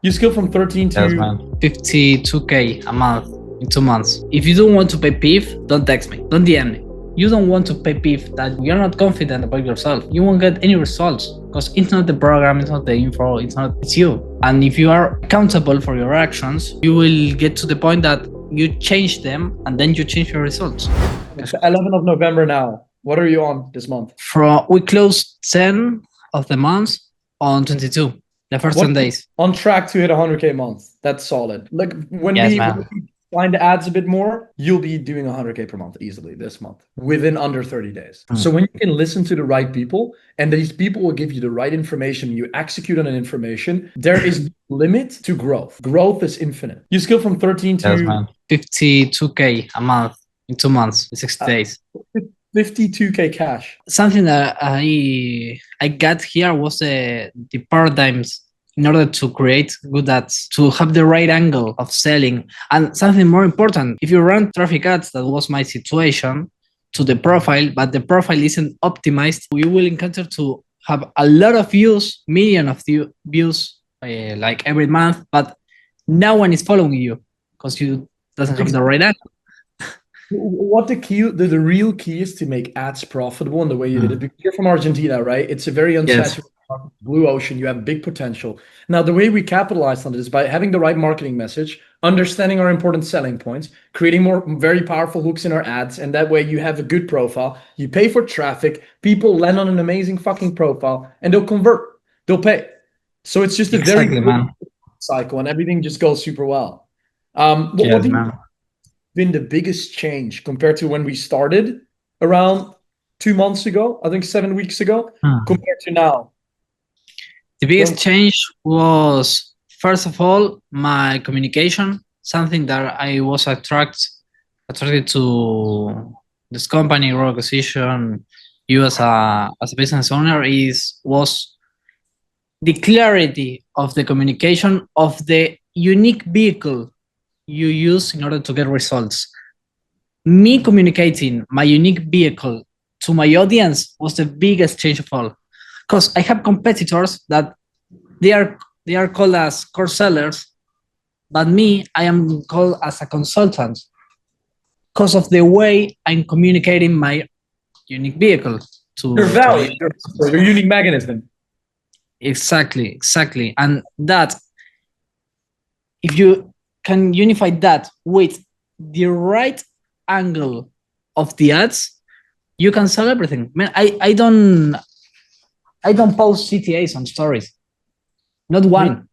You scale from 13 to... Yes, man. 52K a month in 2 months. If you don't want to pay PIF, don't text me, don't DM me. You don't want to pay PIF that you're not confident about yourself. You won't get any results because it's not the program, it's not the info, it's you. And if you are accountable for your actions, you will get to the point that you change them and then you change your results. It's the 11th of November now. What are you on this month? We closed 10 of the months on 22, the first 10 days. On track to hit 100K a month. That's solid. Like when we find the ads a bit more, you'll be doing 100K per month easily this month within under 30 days. So when you can listen to the right people and these people will give you the right information, you execute on an information, there is no limit to growth. Growth is infinite. You scale from 13 to 52K a month in 2 months, 60 days. 52K cash. Something that I got here was the paradigms in order to create good ads, to have the right angle of selling. And something more important, if you run traffic ads, that was my situation, to the profile, but the profile isn't optimized, you will encounter to have a lot of views, million of views, like every month, but no one is following you because you doesn't have the right angle. What the real key is to make ads profitable in the way you did it. Because you're from Argentina, right? It's a very unsaturated blue ocean. You have big potential. Now, the way we capitalize on it is by having the right marketing message, understanding our important selling points, creating more very powerful hooks in our ads, and that way you have a good profile. You pay for traffic, people land on an amazing fucking profile, and they'll convert. They'll pay. So it's just a very good cycle, and everything just goes super well. What do you been the biggest change compared to when we started around 2 months ago, I think 7 weeks ago, compared to now? The biggest change was, first of all, my communication, something that I was attracted to this company, Raw Acquisition, you as a business owner, was the clarity of the communication of the unique vehicle you use in order to get results. Me communicating my unique vehicle to my audience was the biggest change of all. Because I have competitors that they are called as core sellers, but me, I am called as a consultant because of the way I'm communicating my unique vehicle to your value, your unique mechanism. Exactly. And that, if you can unify that with the right angle of the ads, you can sell everything. Man, I don't post CTAs on stories. Not one.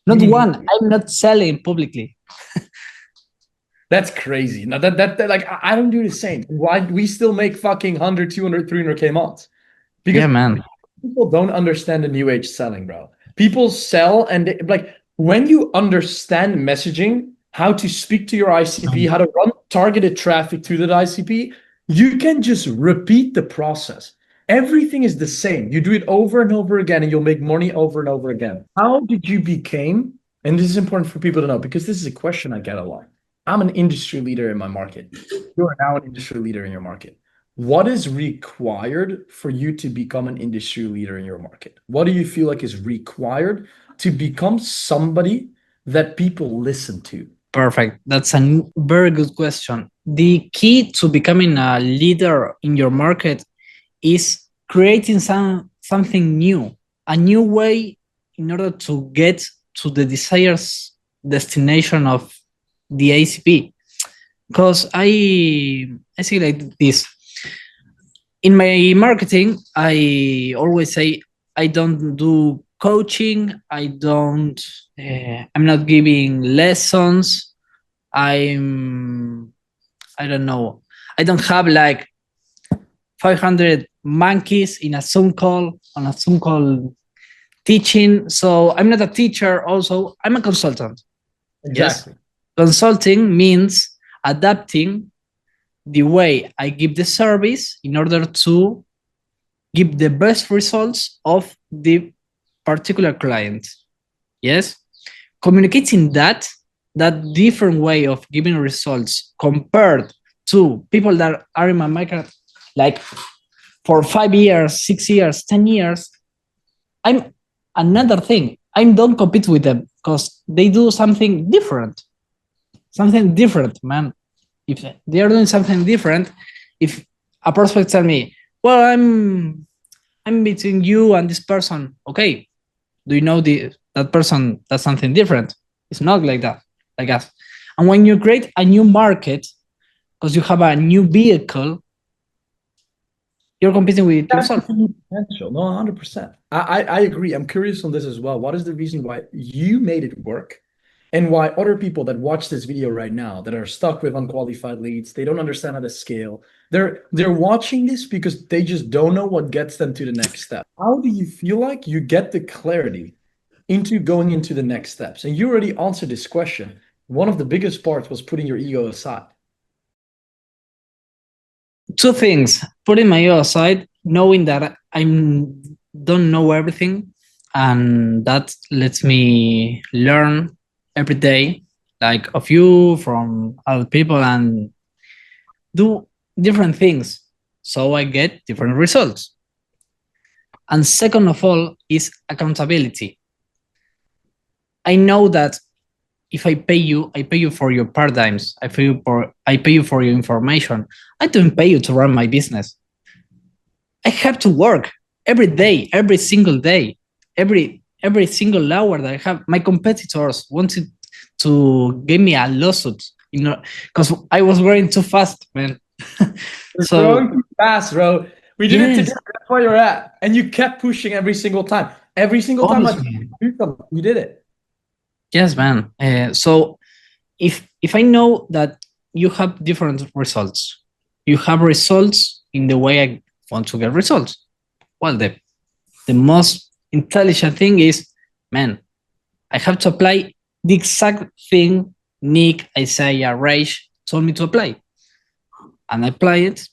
Not one. I'm not selling publicly. That's crazy. Now that like I don't do the same. Why we still make fucking 100, 200, 300K months? Because people don't understand the new age selling, bro. People sell and like when you understand messaging, how to speak to your ICP, how to run targeted traffic to that ICP, you can just repeat the process. Everything is the same. You do it over and over again and you'll make money over and over again. How did you become, and this is important for people to know because this is a question I get a lot. I'm an industry leader in my market. You are now an industry leader in your market. What is required for you to become an industry leader in your market? What do you feel like is required to become somebody that people listen to? Perfect. That's a very good question. The key to becoming a leader in your market is creating something new, a new way in order to get to the desired destination of the ICP. Because I see like this. In my marketing, I always say I don't do coaching. I'm not giving lessons. I don't know. I don't have like 500 monkeys in a Zoom call, teaching. So I'm not a teacher also. I'm a consultant. Exactly. Yes. Consulting means adapting the way I give the service in order to give the best results of the particular client. Yes. Communicating that different way of giving results compared to people that are in my market like for 5 years, 6 years, 10 years, I'm another thing. I don't compete with them because they do something different. Something different, man. If they are doing something different, if a prospect tell me, well, I'm between you and this person, okay, do you know that person does something different? It's not like that, like us. And when you create a new market, because you have a new vehicle, you're competing with yourself. Potential. No, 100%. I agree. I'm curious on this as well. What is the reason why you made it work? And why other people that watch this video right now that are stuck with unqualified leads, they don't understand how to scale. They're watching this because they just don't know what gets them to the next step. How do you feel like you get the clarity into going into the next steps? And you already answered this question. One of the biggest parts was putting your ego aside. Two things: putting my ego aside, knowing that I don't know everything, and that lets me learn every day, like of you, from other people, and do different things so I get different results. And second of all is accountability. I know that if I pay you for your paradigms. I pay you for your information. I don't pay you to run my business. I have to work every day, every single day, every single hour that I have. My competitors wanted to give me a lawsuit, because I was growing too fast, man. So growing too fast, bro. We did it together. That's where you're at, and you kept pushing every single time. Every single time you did it. Yes, man. So if I know that you have different results, you have results in the way I want to get results. Well, the most intelligent thing is, man, I have to apply the exact thing Nick, Isaiah, Raish told me to apply. And I apply it,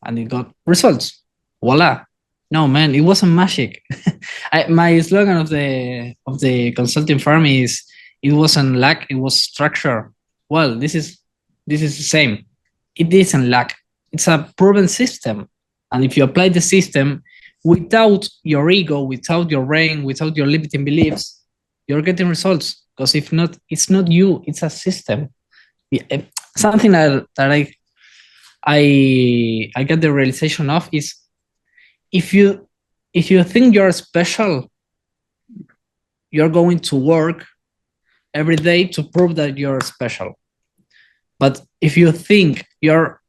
and it got results. Voila. No, man, it wasn't magic. My slogan of the consulting firm is, it wasn't luck, it was structure. Well, this is the same. It isn't luck. It's a proven system. And if you apply the system without your ego, without your brain, without your limiting beliefs, you're getting results. Because if not, it's not you, it's a system. Something that I get the realization of is, if you think you're special, you're going to work every day to prove that you're special. But if you think you're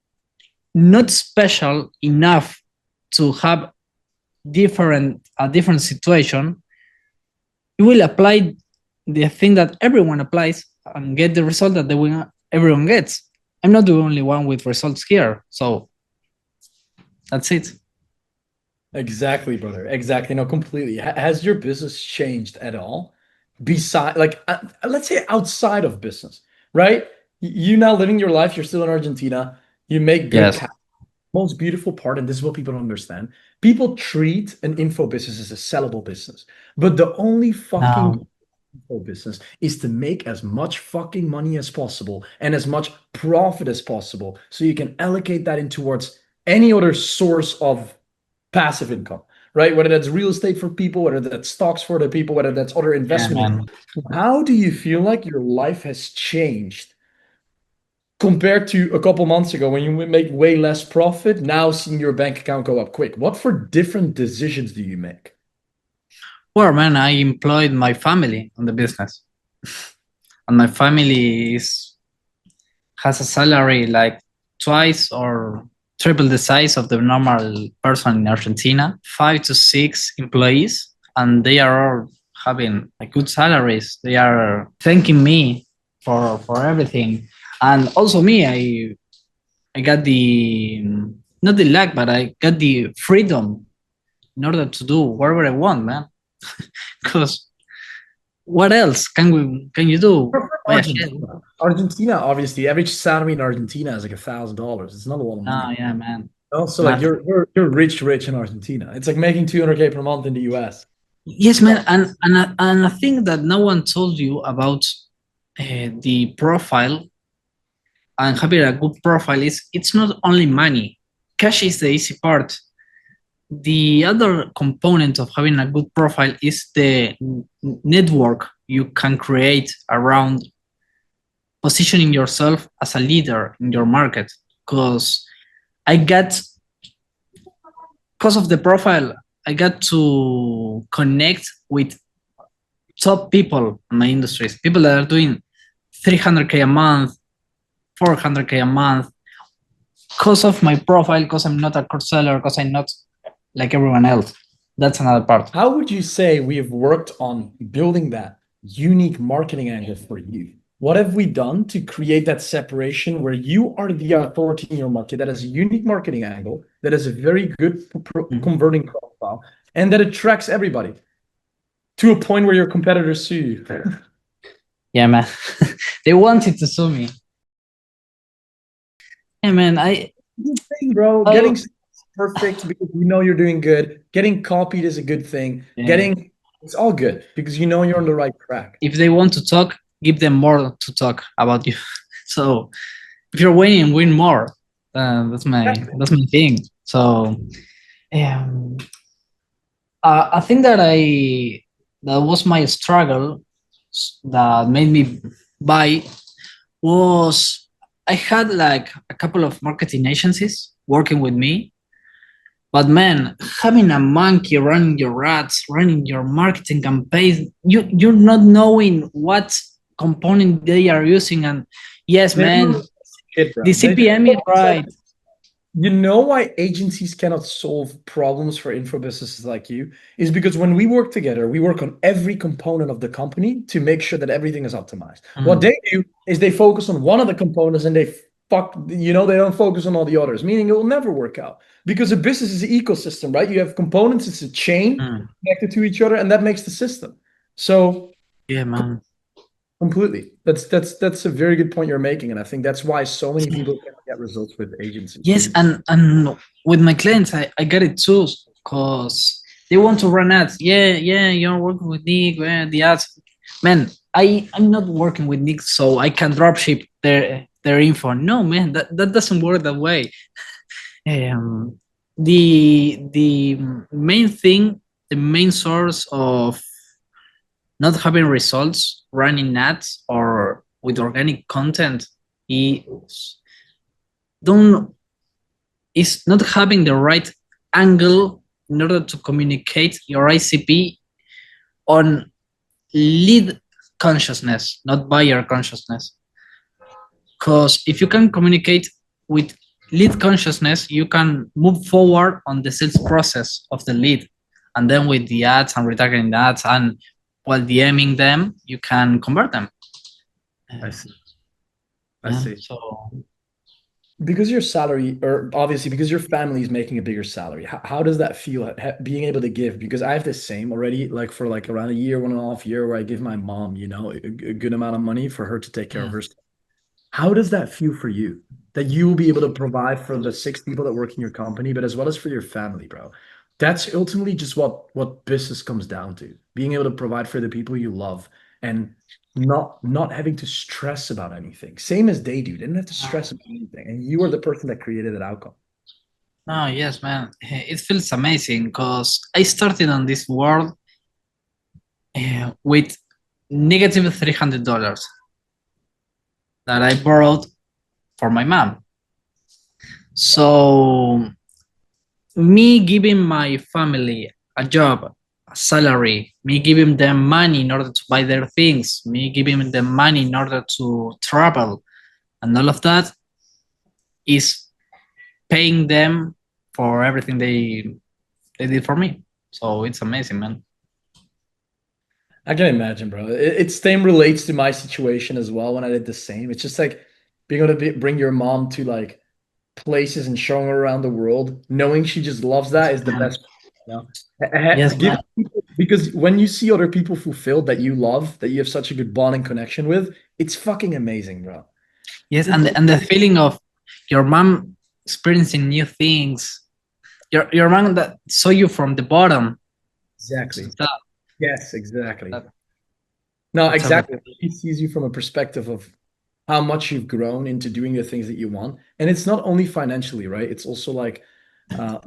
not special enough to have a different situation, you will apply the thing that everyone applies and get the result that everyone gets. I'm not the only one with results here, so that's it. Exactly, brother. Exactly. No, completely. Has your business changed at all? Beside, like, let's say outside of business, right? You now living your life, you're still in Argentina, you make good cash. Most beautiful part, and this is what people don't understand, people treat an info business as a sellable business, but the only fucking info business is to make as much fucking money as possible and as much profit as possible, so you can allocate that in towards any other source of passive income, right? Whether that's real estate for people, whether that's stocks for the people, whether that's other investment. How do you feel like your life has changed compared to a couple months ago when you make way less profit, now seeing your bank account go up quick? What for different decisions do you make? Well, man, I employed my family on the business. And my family has a salary like twice or triple the size of the normal person in Argentina, 5 to 6 employees, and they are all having good salaries. They are thanking me for everything. And also me, I got not the luck, but I got the freedom in order to do whatever I want, man. Because what else can you do? Argentina, obviously, average salary in Argentina is like $1,000. It's not a lot of money. Oh yeah, man. Also, like you're rich in Argentina. It's like making 200K per month in the US. Yes, man, and I think that no one told you about the profile. And having a good profile it's not only money. Cash is the easy part. the other component of having a good profile is the network you can create around positioning yourself as a leader in your market. Because of the profile, I got to connect with top people in my industries, people that are doing 300K a month, 400K a month. Because of my profile, because I'm not a course seller, because I'm not like everyone else. That's another part. How would you say we have worked on building that unique marketing angle for you? What have we done to create that separation where you are the authority in your market that has a unique marketing angle, that has a very good converting profile, and that attracts everybody to a point where your competitors sue you? Yeah, man. They wanted to sue me. Yeah, man. Bro, getting perfect because you know you're doing good. Getting copied is a good thing. Yeah. It's all good because you know you're on the right track. If they want to talk, give them more to talk about you. So if you're winning, win more. That's my thing. So I think that was my struggle that made me buy was I had like a couple of marketing agencies working with me. But man, having a monkey running your ads, running your marketing campaigns, you're not knowing what component they are using. And yes, man, the CPM is right. You know why agencies cannot solve problems for info businesses like you is because when we work together, we work on every component of the company to make sure that everything is optimized. What they do is they focus on one of the components and they don't focus on all the others, meaning it will never work out because a business is an ecosystem, right? You have components, it's a chain connected to each other, and that makes the system. So yeah, man. Completely. That's a very good point you're making, and I think that's why so many people can get results with agencies. Yes, and with my clients, I get it too, because they want to run ads. Yeah, you're working with Nick, the ads. Man, I'm not working with Nick, so I can dropship their info. No, man, that doesn't work that way. The main thing, the main source of not having results running ads or with organic content is not having the right angle in order to communicate your ICP on lead consciousness, not buyer consciousness. Because if you can communicate with lead consciousness, you can move forward on the sales process of the lead. And then with the ads and retargeting the ads and while DMing them, you can convert them. I see. So because your salary, or obviously because your family is making a bigger salary, how does that feel being able to give? Because I have the same already, like for like around a year, 1.5 year, where I give my mom, a good amount of money for her to take care of her stuff. How does that feel for you? That you will be able to provide for the 6 people that work in your company, but as well as for your family, bro. That's ultimately just what business comes down to. Being able to provide for the people you love and not having to stress about anything. Same as they do. They didn't have to stress about anything. And you are the person that created that outcome. No, yes, man. It feels amazing because I started on this world with negative $300 that I borrowed for my mom. So me giving my family a job, a salary, me giving them money in order to buy their things, me giving them money in order to travel, and all of that is paying them for everything they did for me. So it's amazing, man. I can imagine, bro. It same relates to my situation as well when I did the same. It's just like being able to bring your mom to like places and showing her around the world, knowing she just loves that is the best. Yes, because when you see other people fulfilled that you love, that you have such a good bond and connection with, it's fucking amazing, bro. Yes, and the feeling of your mom experiencing new things, your mom that saw you from the bottom. Exactly. Yes, exactly. No, exactly. He sees you from a perspective of how much you've grown into doing the things that you want. And it's not only financially, right? It's also like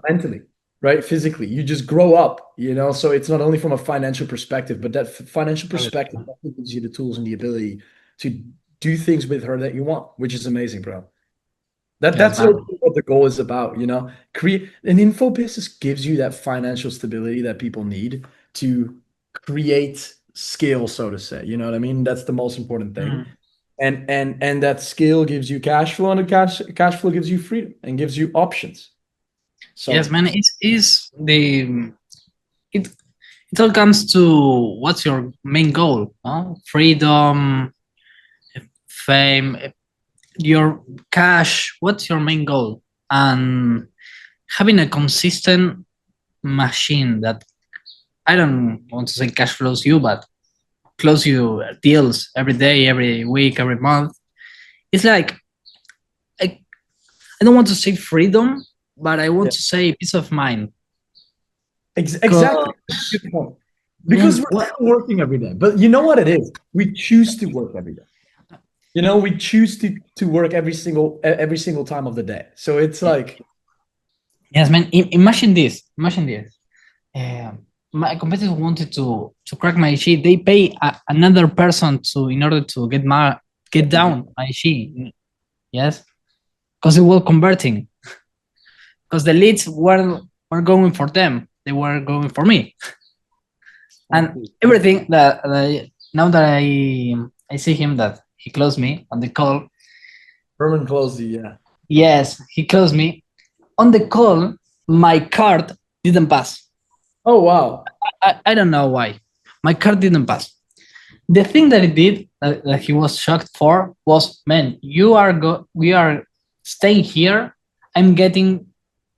mentally. right? Physically, you just grow up, you know. So it's not only from a financial perspective, but that financial perspective gives you the tools and the ability to do things with her that you want, which is amazing, bro. That's what the goal is about, you know. Create an info business gives you that financial stability that people need to create scale, so to say. You know what I mean? That's the most important thing. And that scale gives you cash flow, and the cash flow gives you freedom and gives you options. So yes, man, it all comes to what's your main goal, freedom, fame, your cash, what's your main goal? And having a consistent machine that, I don't want to say cash flows you, but close you deals every day, every week, every month. It's like, I don't want to say freedom, but I want to say peace of mind. Exactly. Good point. Because we're working every day. But you know what it is? We choose to work every day. You know, we choose to work every single time of the day. So it's like, yes, man. Imagine this. My competitor wanted to crack my sheet. They pay another person in order to get down my sheet. Yes, because it was converting. Because the leads weren't going for them; they were going for me. And everything that now that I see him, that he closed me on the call. Herman closed you, yeah. Yes, he closed me on the call. My card didn't pass. Oh wow! I don't know why. My card didn't pass. The thing that it did, that he was shocked for, was, man, we are staying here. I'm getting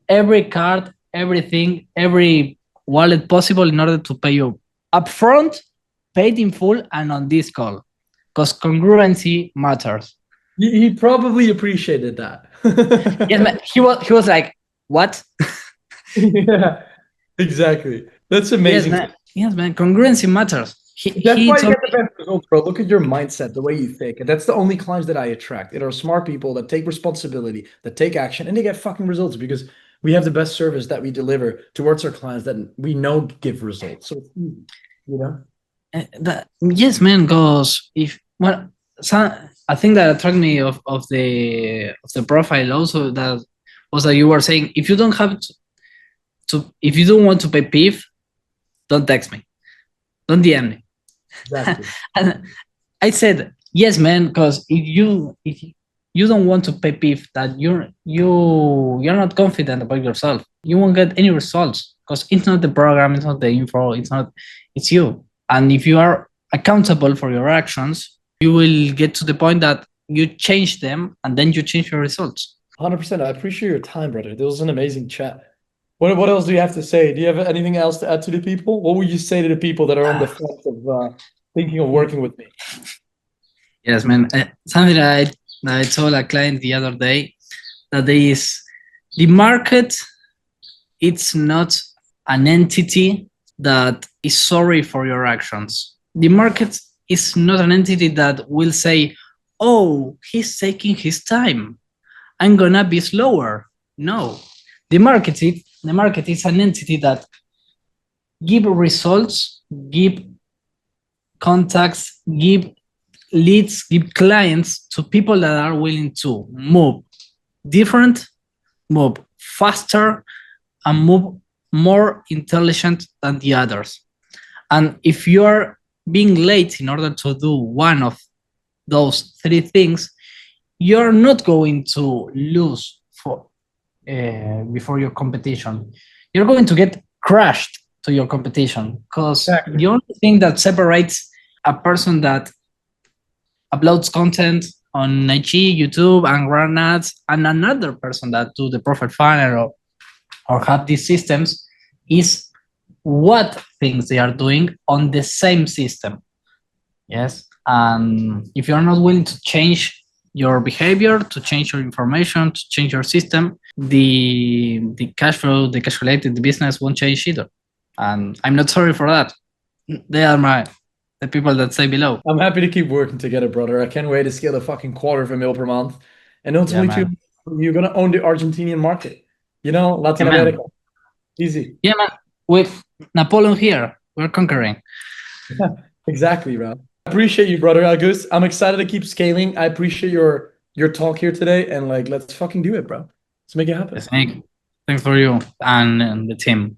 every card, everything, every wallet possible in order to pay you upfront, paid in full, and on this call, because congruency matters. He probably appreciated that. Yes, man, he was like, what? Yeah, exactly. That's amazing. Yes, man. Congruency matters. That's why you get the best results, bro. Look at your mindset, the way you think. And that's the only clients that I attract. It are smart people that take responsibility, that take action, and they get fucking results because we have the best service that we deliver towards our clients that we know give results. So, you know? Yes, man, because I think that attracted me of the profile also, that was that you were saying, if you don't have if you don't want to pay PIF, don't text me, don't DM me. Exactly. And I said, yes, man, because if you don't want to pay PIF, that you're not confident about yourself, you won't get any results, because it's not the program, it's not the info, it's you. And if you are accountable for your actions, you will get to the point that you change them, and then you change your results. 100%. I appreciate your time, brother. This was an amazing chat. What else do you have to say? Do you have anything else to add to the people? What would you say to the people that are on the fence of thinking of working with me? Yes, man. Something that I told a client the other day, that the market, it's not an entity that is sorry for your actions. The market is not an entity that will say, oh, he's taking his time, I'm gonna be slower. No, the market is an entity that give results, give contacts, give leads, give clients to people that are willing to move different, move faster, and move more intelligent than the others. And if you are being late in order to do one of those three things, you're not going to lose before your competition. You're going to get crushed to your competition, because the only thing that separates a person that uploads content on IG, YouTube, and run ads, and another person that do the profile funnel or have these systems, is what things they are doing on the same system. Yes, and if you're not willing to change your behavior, to change your information, to change your system, the cash flow, the cash related, the business won't change either. And I'm not sorry for that. They are the people that say below. I'm happy to keep working together, brother. I can't wait to scale a fucking $250,000 per month. And ultimately, you're going to own the Argentinian market. You know, Latin America. Easy. Yeah, man. With Napoleon here, we're conquering. Exactly, bro. I appreciate you, brother Agus. I'm excited to keep scaling. I appreciate your talk here today, and like, let's fucking do it, bro. Let's make it happen. Thanks for you and the team.